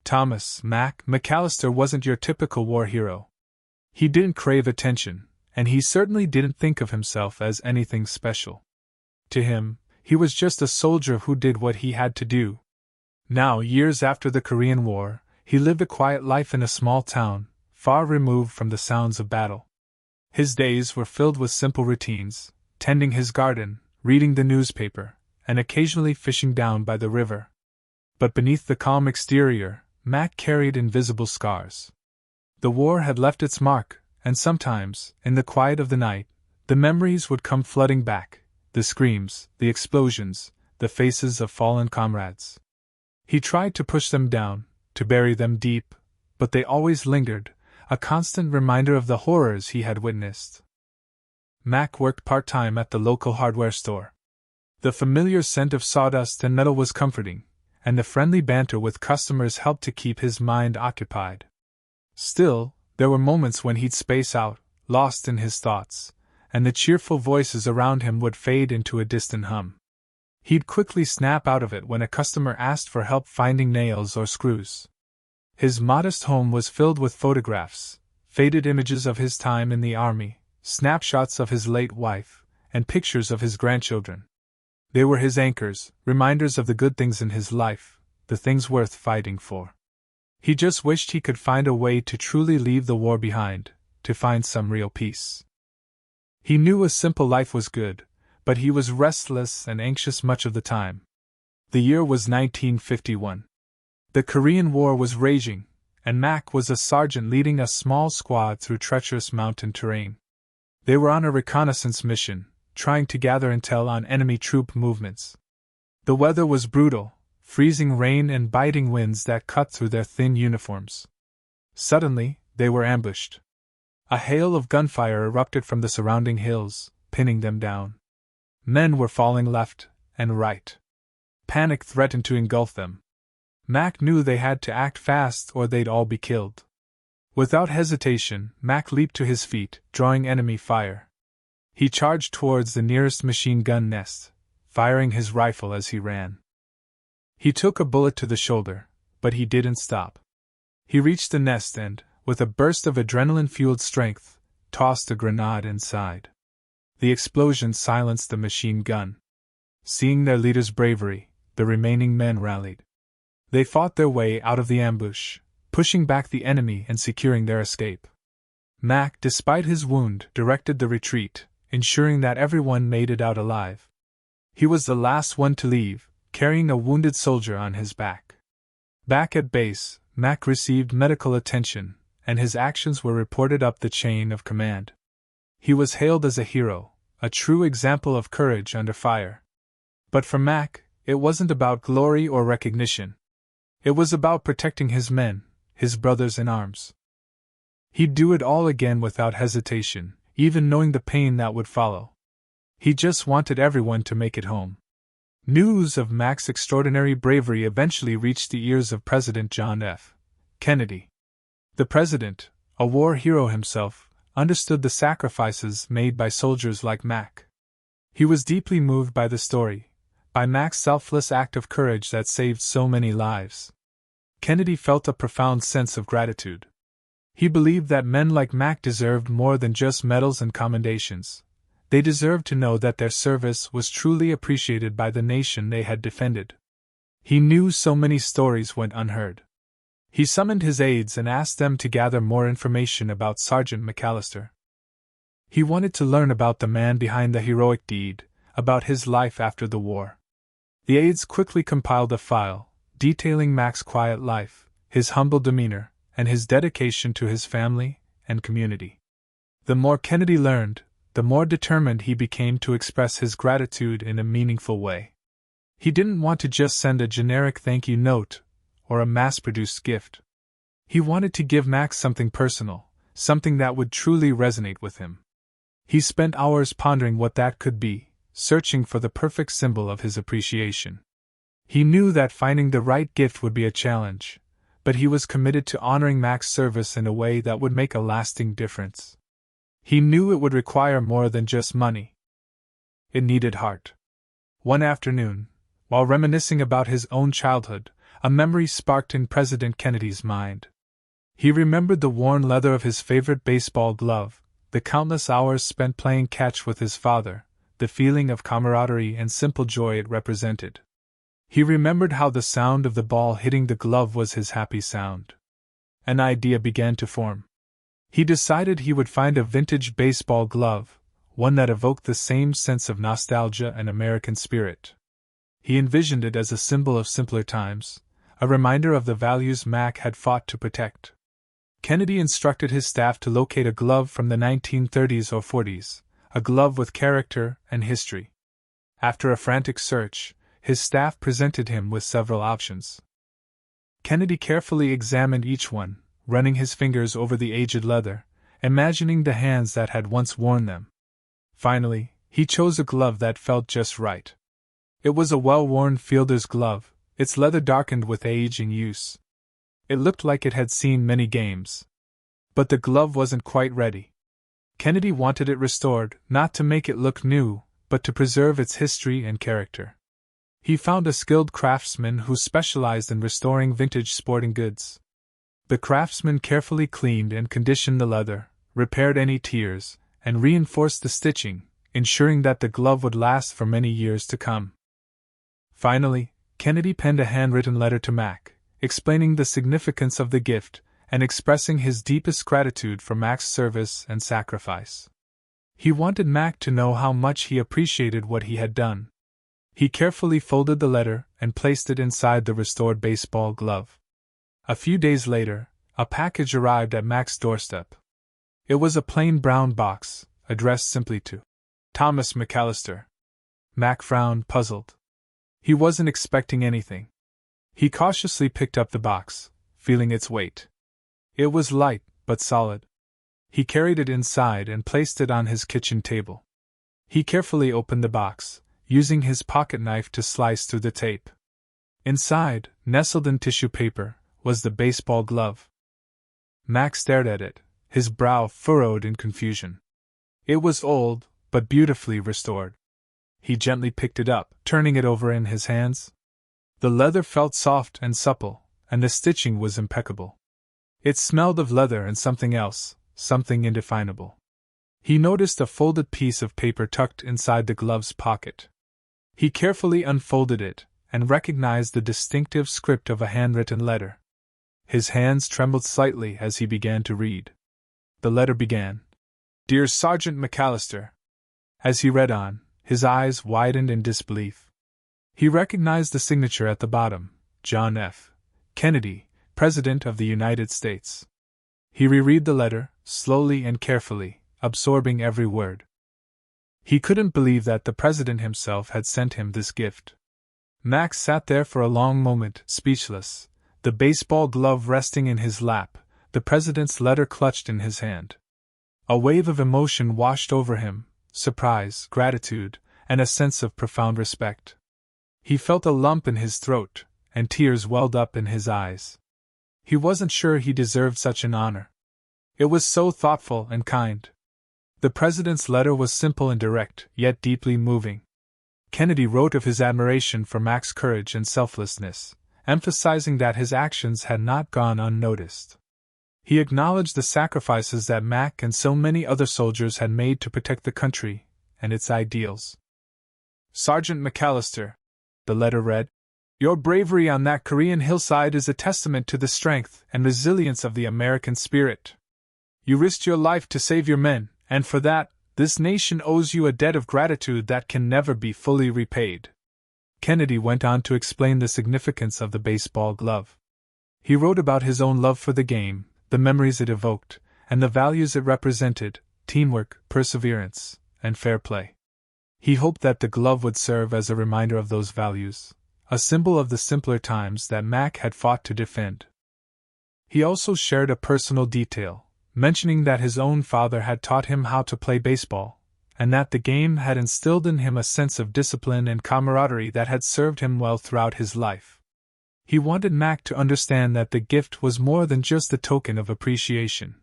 Thomas Mac McAllister wasn't your typical war hero. He didn't crave attention, and he certainly didn't think of himself as anything special. To him, he was just a soldier who did what he had to do. Now, years after the Korean War, he lived a quiet life in a small town, far removed from the sounds of battle. His days were filled with simple routines, tending his garden, reading the newspaper, and occasionally fishing down by the river. But beneath the calm exterior, Mac carried invisible scars. The war had left its mark, and sometimes, in the quiet of the night, the memories would come flooding back, the screams, the explosions, the faces of fallen comrades. He tried to push them down, to bury them deep, but they always lingered, a constant reminder of the horrors he had witnessed. Mac worked part-time at the local hardware store. The familiar scent of sawdust and metal was comforting, and the friendly banter with customers helped to keep his mind occupied. Still, there were moments when he'd space out, lost in his thoughts, and the cheerful voices around him would fade into a distant hum. He'd quickly snap out of it when a customer asked for help finding nails or screws. His modest home was filled with photographs, faded images of his time in the army, snapshots of his late wife, and pictures of his grandchildren. They were his anchors, reminders of the good things in his life, the things worth fighting for. He just wished he could find a way to truly leave the war behind, to find some real peace. He knew a simple life was good, but he was restless and anxious much of the time. The year was 1951. The Korean War was raging, and Mac was a sergeant leading a small squad through treacherous mountain terrain. They were on a reconnaissance mission, trying to gather intel on enemy troop movements. The weather was brutal, freezing rain and biting winds that cut through their thin uniforms. Suddenly, they were ambushed. A hail of gunfire erupted from the surrounding hills, pinning them down. Men were falling left and right. Panic threatened to engulf them. Mac knew they had to act fast or they'd all be killed. Without hesitation, Mac leaped to his feet, drawing enemy fire. He charged towards the nearest machine gun nest, firing his rifle as he ran. He took a bullet to the shoulder, but he didn't stop. He reached the nest and, with a burst of adrenaline-fueled strength, tossed a grenade inside. The explosion silenced the machine gun. Seeing their leader's bravery, the remaining men rallied. They fought their way out of the ambush, pushing back the enemy and securing their escape. Mac, despite his wound, directed the retreat, ensuring that everyone made it out alive. He was the last one to leave, carrying a wounded soldier on his back. Back at base, Mac received medical attention, and his actions were reported up the chain of command. He was hailed as a hero, a true example of courage under fire. But for Mac, it wasn't about glory or recognition. It was about protecting his men, his brothers in arms. He'd do it all again without hesitation, even knowing the pain that would follow. He just wanted everyone to make it home. News of Mac's extraordinary bravery eventually reached the ears of President John F. Kennedy. The president, a war hero himself, understood the sacrifices made by soldiers like Mac. He was deeply moved by the story, by Mac's selfless act of courage that saved so many lives. Kennedy felt a profound sense of gratitude. He believed that men like Mac deserved more than just medals and commendations. They deserved to know that their service was truly appreciated by the nation they had defended. He knew so many stories went unheard. He summoned his aides and asked them to gather more information about Sergeant McAllister. He wanted to learn about the man behind the heroic deed, about his life after the war. The aides quickly compiled a file, detailing Mac's quiet life, his humble demeanor, and his dedication to his family and community. The more Kennedy learned, the more determined he became to express his gratitude in a meaningful way. He didn't want to just send a generic thank you note or a mass-produced gift. He wanted to give Mac something personal, something that would truly resonate with him. He spent hours pondering what that could be, searching for the perfect symbol of his appreciation. He knew that finding the right gift would be a challenge, but he was committed to honoring Mac's service in a way that would make a lasting difference. He knew it would require more than just money. It needed heart. One afternoon, while reminiscing about his own childhood, a memory sparked in President Kennedy's mind. He remembered the worn leather of his favorite baseball glove, the countless hours spent playing catch with his father, the feeling of camaraderie and simple joy it represented. He remembered how the sound of the ball hitting the glove was his happy sound. An idea began to form. He decided he would find a vintage baseball glove, one that evoked the same sense of nostalgia and American spirit. He envisioned it as a symbol of simpler times, a reminder of the values Mac had fought to protect. Kennedy instructed his staff to locate a glove from the 1930s or 40s, a glove with character and history. After a frantic search, his staff presented him with several options. Kennedy carefully examined each one, running his fingers over the aged leather, imagining the hands that had once worn them. Finally, he chose a glove that felt just right. It was a well-worn fielder's glove, its leather darkened with age and use. It looked like it had seen many games. But the glove wasn't quite ready. Kennedy wanted it restored, not to make it look new, but to preserve its history and character. He found a skilled craftsman who specialized in restoring vintage sporting goods. The craftsman carefully cleaned and conditioned the leather, repaired any tears, and reinforced the stitching, ensuring that the glove would last for many years to come. Finally, Kennedy penned a handwritten letter to Mac, explaining the significance of the gift and expressing his deepest gratitude for Mac's service and sacrifice. He wanted Mac to know how much he appreciated what he had done. He carefully folded the letter and placed it inside the restored baseball glove. A few days later, a package arrived at Mac's doorstep. It was a plain brown box, addressed simply to Thomas McAllister. Mac frowned, puzzled. He wasn't expecting anything. He cautiously picked up the box, feeling its weight. It was light, but solid. He carried it inside and placed it on his kitchen table. He carefully opened the box, using his pocket knife to slice through the tape. Inside, nestled in tissue paper, was the baseball glove. Mac stared at it, his brow furrowed in confusion. It was old, but beautifully restored. He gently picked it up, turning it over in his hands. The leather felt soft and supple, and the stitching was impeccable. It smelled of leather and something else, something indefinable. He noticed a folded piece of paper tucked inside the glove's pocket. He carefully unfolded it, and recognized the distinctive script of a handwritten letter. His hands trembled slightly as he began to read. The letter began, "Dear Sergeant McAllister." As he read on, his eyes widened in disbelief. He recognized the signature at the bottom, John F. Kennedy, President of the United States. He reread the letter, slowly and carefully, absorbing every word. He couldn't believe that the President himself had sent him this gift. Max sat there for a long moment, speechless, the baseball glove resting in his lap, the President's letter clutched in his hand. A wave of emotion washed over him, surprise, gratitude, and a sense of profound respect. He felt a lump in his throat, and tears welled up in his eyes. He wasn't sure he deserved such an honor. It was so thoughtful and kind. The President's letter was simple and direct, yet deeply moving. Kennedy wrote of his admiration for Mac's courage and selflessness, emphasizing that his actions had not gone unnoticed. He acknowledged the sacrifices that Mac and so many other soldiers had made to protect the country and its ideals. "Sergeant McAllister," the letter read, "your bravery on that Korean hillside is a testament to the strength and resilience of the American spirit. You risked your life to save your men, and for that, this nation owes you a debt of gratitude that can never be fully repaid." Kennedy went on to explain the significance of the baseball glove. He wrote about his own love for the game, the memories it evoked, and the values it represented: teamwork, perseverance, and fair play. He hoped that the glove would serve as a reminder of those values, a symbol of the simpler times that Mac had fought to defend. He also shared a personal detail, mentioning that his own father had taught him how to play baseball, and that the game had instilled in him a sense of discipline and camaraderie that had served him well throughout his life. He wanted Mac to understand that the gift was more than just a token of appreciation.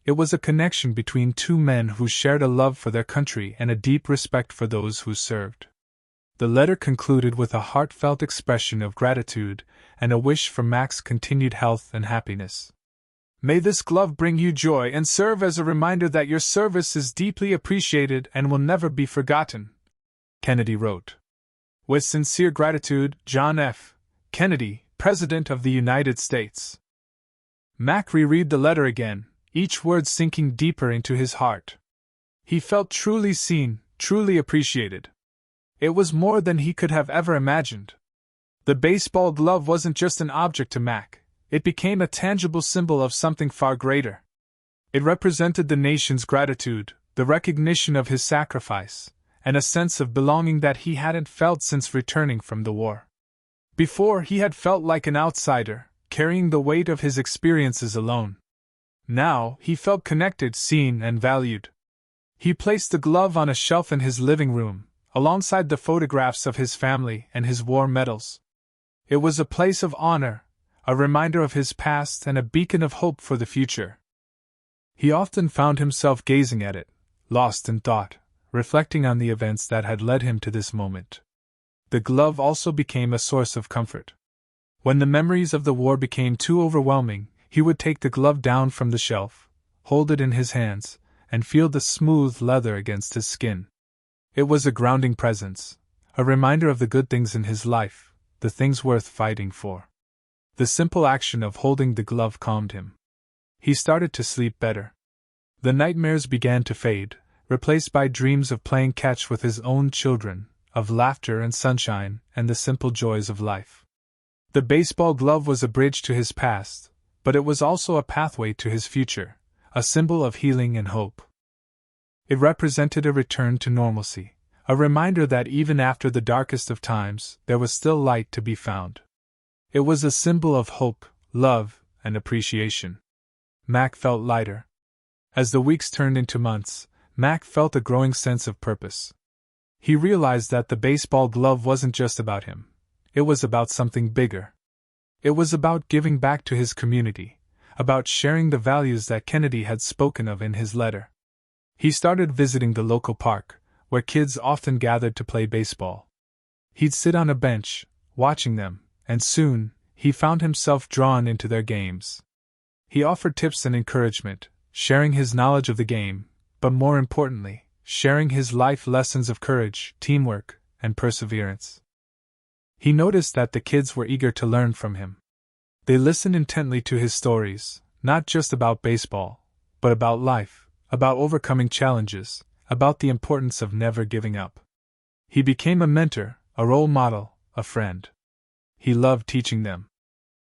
It was a connection between two men who shared a love for their country and a deep respect for those who served. The letter concluded with a heartfelt expression of gratitude and a wish for Mac's continued health and happiness. May this glove bring you joy and serve as a reminder that your service is deeply appreciated and will never be forgotten, Kennedy wrote. With sincere gratitude, John F. Kennedy, President of the United States. Mac reread the letter again, each word sinking deeper into his heart. He felt truly seen, truly appreciated. It was more than he could have ever imagined. The baseball glove wasn't just an object to Mac, it became a tangible symbol of something far greater. It represented the nation's gratitude, the recognition of his sacrifice, and a sense of belonging that he hadn't felt since returning from the war. Before, he had felt like an outsider, carrying the weight of his experiences alone. Now, he felt connected, seen, and valued. He placed the glove on a shelf in his living room, alongside the photographs of his family and his war medals. It was a place of honor, a reminder of his past and a beacon of hope for the future. He often found himself gazing at it, lost in thought, reflecting on the events that had led him to this moment. The glove also became a source of comfort. When the memories of the war became too overwhelming, he would take the glove down from the shelf, hold it in his hands, and feel the smooth leather against his skin. It was a grounding presence, a reminder of the good things in his life, the things worth fighting for. The simple action of holding the glove calmed him. He started to sleep better. The nightmares began to fade, replaced by dreams of playing catch with his own children, of laughter and sunshine and the simple joys of life. The baseball glove was a bridge to his past, but it was also a pathway to his future, a symbol of healing and hope. It represented a return to normalcy, a reminder that even after the darkest of times, there was still light to be found. It was a symbol of hope, love, and appreciation. Mac felt lighter. As the weeks turned into months, Mac felt a growing sense of purpose. He realized that the baseball glove wasn't just about him. It was about something bigger. It was about giving back to his community, about sharing the values that Kennedy had spoken of in his letter. He started visiting the local park, where kids often gathered to play baseball. He'd sit on a bench, watching them, and soon, he found himself drawn into their games. He offered tips and encouragement, sharing his knowledge of the game, but more importantly, sharing his life lessons of courage, teamwork, and perseverance. He noticed that the kids were eager to learn from him. They listened intently to his stories, not just about baseball, but about life, about overcoming challenges, about the importance of never giving up. He became a mentor, a role model, a friend. He loved teaching them.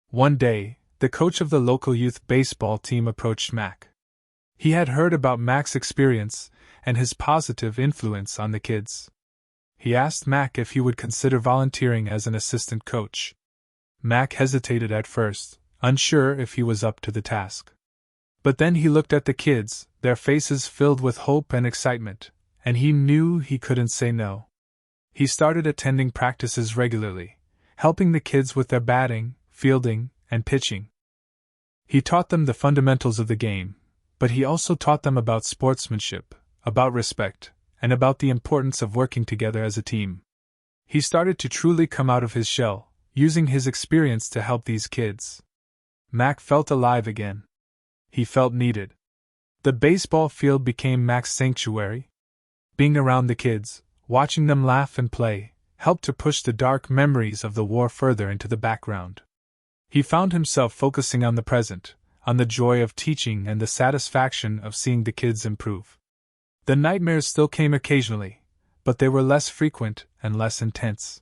One day, the coach of the local youth baseball team approached Mac. He had heard about Mac's experience and his positive influence on the kids. He asked Mac if he would consider volunteering as an assistant coach. Mac hesitated at first, unsure if he was up to the task. But then he looked at the kids, their faces filled with hope and excitement, and he knew he couldn't say no. He started attending practices regularly, helping the kids with their batting, fielding, and pitching. He taught them the fundamentals of the game, but he also taught them about sportsmanship, about respect, and about the importance of working together as a team. He started to truly come out of his shell, using his experience to help these kids. Mac felt alive again. He felt needed. The baseball field became Mac's sanctuary. Being around the kids, watching them laugh and play, helped to push the dark memories of the war further into the background. He found himself focusing on the present, on the joy of teaching and the satisfaction of seeing the kids improve. The nightmares still came occasionally, but they were less frequent and less intense.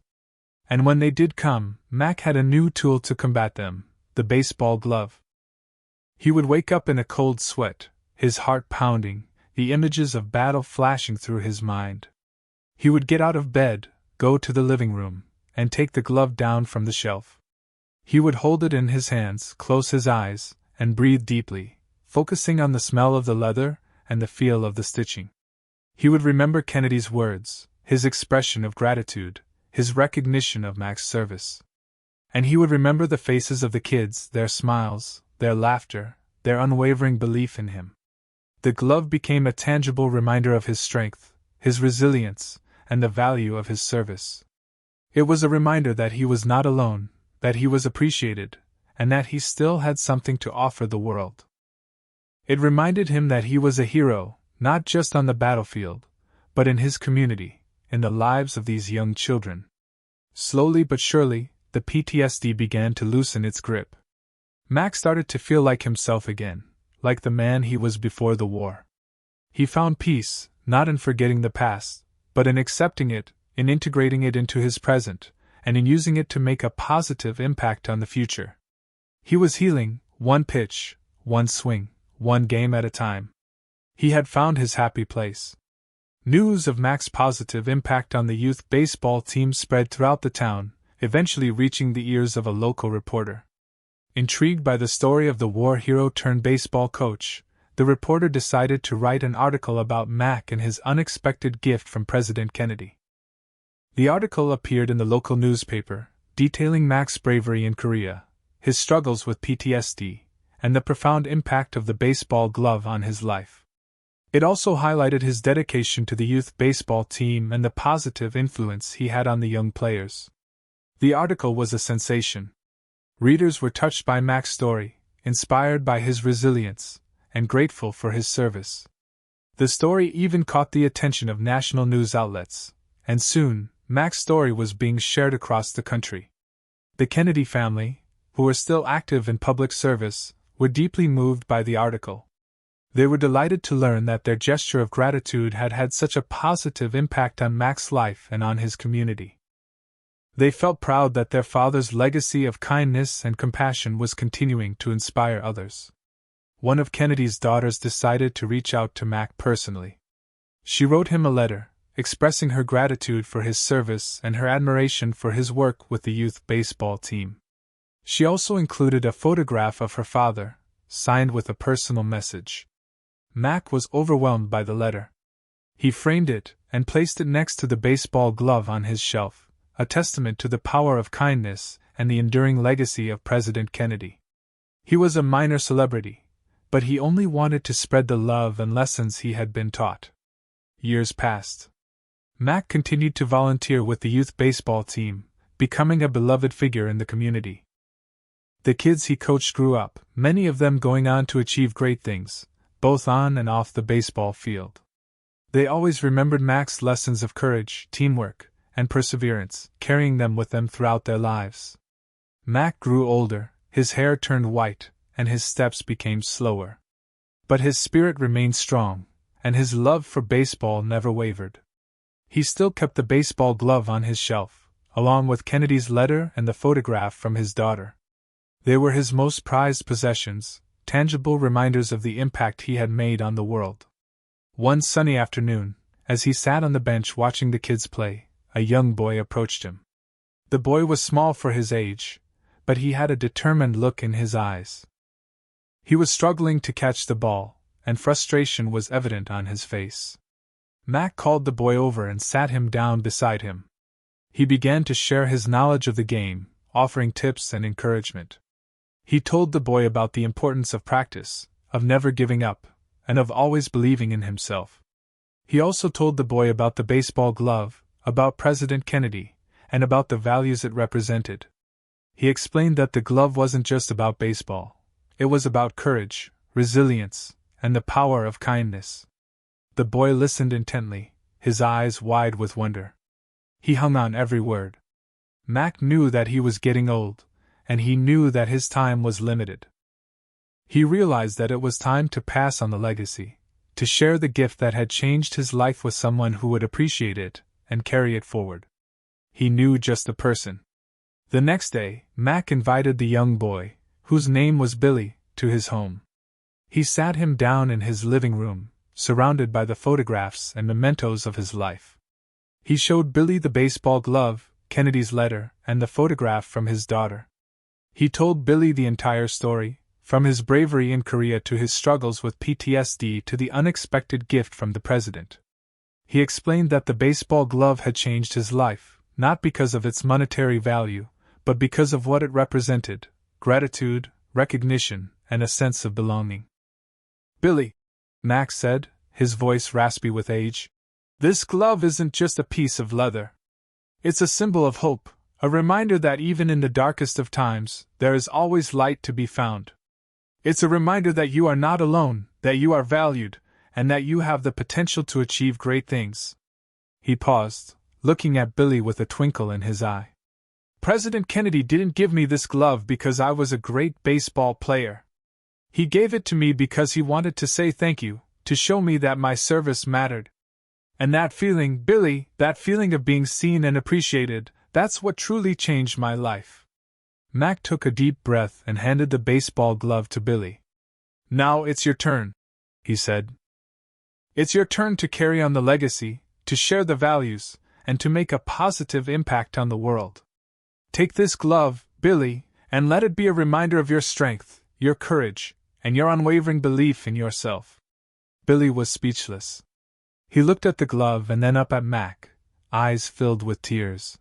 And when they did come, Mac had a new tool to combat them, the baseball glove. He would wake up in a cold sweat, his heart pounding, the images of battle flashing through his mind. He would get out of bed, go to the living room, and take the glove down from the shelf. He would hold it in his hands, close his eyes, and breathe deeply, focusing on the smell of the leather and the feel of the stitching. He would remember Kennedy's words, his expression of gratitude, his recognition of Mac's service. And he would remember the faces of the kids, their smiles, their laughter, their unwavering belief in him. The glove became a tangible reminder of his strength, his resilience, and the value of his service. It was a reminder that he was not alone, that he was appreciated, and that he still had something to offer the world. It reminded him that he was a hero, not just on the battlefield, but in his community, in the lives of these young children. Slowly but surely, the PTSD began to loosen its grip. Mac started to feel like himself again, like the man he was before the war. He found peace, not in forgetting the past, but in accepting it, in integrating it into his present, and in using it to make a positive impact on the future. He was healing, one pitch, one swing, one game at a time. He had found his happy place. News of Mac's positive impact on the youth baseball team spread throughout the town, eventually reaching the ears of a local reporter. Intrigued by the story of the war hero turned baseball coach, the reporter decided to write an article about Mac and his unexpected gift from President Kennedy. The article appeared in the local newspaper, detailing Mac's bravery in Korea, his struggles with PTSD, and the profound impact of the baseball glove on his life. It also highlighted his dedication to the youth baseball team and the positive influence he had on the young players. The article was a sensation. Readers were touched by Mac's story, inspired by his resilience, and grateful for his service. The story even caught the attention of national news outlets, and soon, Mac's story was being shared across the country. The Kennedy family, who were still active in public service, were deeply moved by the article. They were delighted to learn that their gesture of gratitude had had such a positive impact on Mac's life and on his community. They felt proud that their father's legacy of kindness and compassion was continuing to inspire others. One of Kennedy's daughters decided to reach out to Mac personally. She wrote him a letter, expressing her gratitude for his service and her admiration for his work with the youth baseball team. She also included a photograph of her father, signed with a personal message. Mac was overwhelmed by the letter. He framed it and placed it next to the baseball glove on his shelf, a testament to the power of kindness and the enduring legacy of President Kennedy. He was a minor celebrity, but he only wanted to spread the love and lessons he had been taught. Years passed. Mac continued to volunteer with the youth baseball team, becoming a beloved figure in the community. The kids he coached grew up, many of them going on to achieve great things, both on and off the baseball field. They always remembered Mac's lessons of courage, teamwork, and perseverance, carrying them with them throughout their lives. Mac grew older, his hair turned white, and his steps became slower. But his spirit remained strong, and his love for baseball never wavered. He still kept the baseball glove on his shelf, along with Kennedy's letter and the photograph from his daughter. They were his most prized possessions, tangible reminders of the impact he had made on the world. One sunny afternoon, as he sat on the bench watching the kids play, a young boy approached him. The boy was small for his age, but he had a determined look in his eyes. He was struggling to catch the ball, and frustration was evident on his face. Mac called the boy over and sat him down beside him. He began to share his knowledge of the game, offering tips and encouragement. He told the boy about the importance of practice, of never giving up, and of always believing in himself. He also told the boy about the baseball glove, about President Kennedy, and about the values it represented. He explained that the glove wasn't just about baseball. It was about courage, resilience, and the power of kindness. The boy listened intently, his eyes wide with wonder. He hung on every word. Mac knew that he was getting old, and he knew that his time was limited. He realized that it was time to pass on the legacy, to share the gift that had changed his life with someone who would appreciate it and carry it forward. He knew just the person. The next day, Mac invited the young boy, whose name was Billy, to his home. He sat him down in his living room, surrounded by the photographs and mementos of his life. He showed Billy the baseball glove, Kennedy's letter, and the photograph from his daughter. He told Billy the entire story, from his bravery in Korea to his struggles with PTSD to the unexpected gift from the president. He explained that the baseball glove had changed his life, not because of its monetary value, but because of what it represented: gratitude, recognition, and a sense of belonging. "Billy," Mac said, his voice raspy with age, "this glove isn't just a piece of leather. It's a symbol of hope, a reminder that even in the darkest of times, there is always light to be found. It's a reminder that you are not alone, that you are valued, and that you have the potential to achieve great things. He paused, looking at Billy with a twinkle in his eye. President Kennedy didn't give me this glove because I was a great baseball player. He gave it to me because he wanted to say thank you, to show me that my service mattered. And that feeling, Billy, that feeling of being seen and appreciated, that's what truly changed my life. Mac took a deep breath and handed the baseball glove to Billy. Now it's your turn, he said. It's your turn to carry on the legacy, to share the values, and to make a positive impact on the world. Take this glove, Billy, and let it be a reminder of your strength, your courage, and your unwavering belief in yourself. Billy was speechless. He looked at the glove and then up at Mac, eyes filled with tears.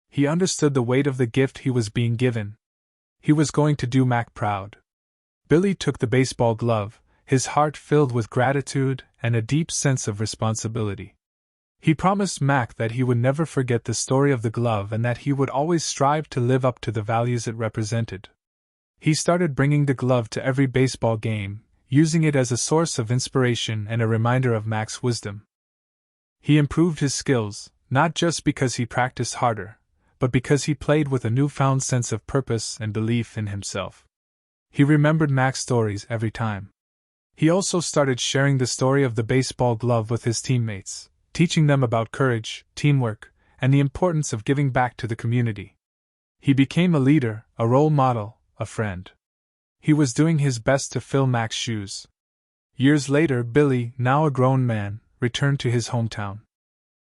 He understood the weight of the gift he was being given. He was going to do Mac proud. Billy took the baseball glove, his heart filled with gratitude and a deep sense of responsibility. He promised Mac that he would never forget the story of the glove and that he would always strive to live up to the values it represented. He started bringing the glove to every baseball game, using it as a source of inspiration and a reminder of Mac's wisdom. He improved his skills, not just because he practiced harder, but because he played with a newfound sense of purpose and belief in himself. He remembered Mac's stories every time. He also started sharing the story of the baseball glove with his teammates, teaching them about courage, teamwork, and the importance of giving back to the community. He became a leader, a role model, a friend. He was doing his best to fill Mac's shoes. Years later, Billy, now a grown man, returned to his hometown.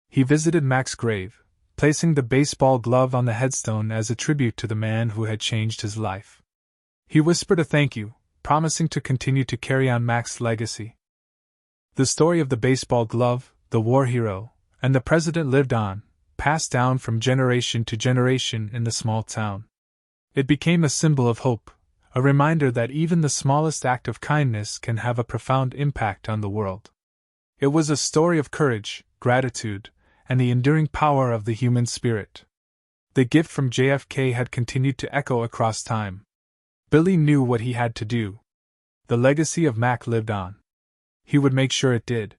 He visited Mac's grave, placing the baseball glove on the headstone as a tribute to the man who had changed his life. He whispered a thank you, promising to continue to carry on Mac's legacy. The story of the baseball glove, the war hero, and the president lived on, passed down from generation to generation in the small town. It became a symbol of hope, a reminder that even the smallest act of kindness can have a profound impact on the world. It was a story of courage, gratitude, and the enduring power of the human spirit. The gift from JFK had continued to echo across time. Billy knew what he had to do. The legacy of Mac lived on. He would make sure it did.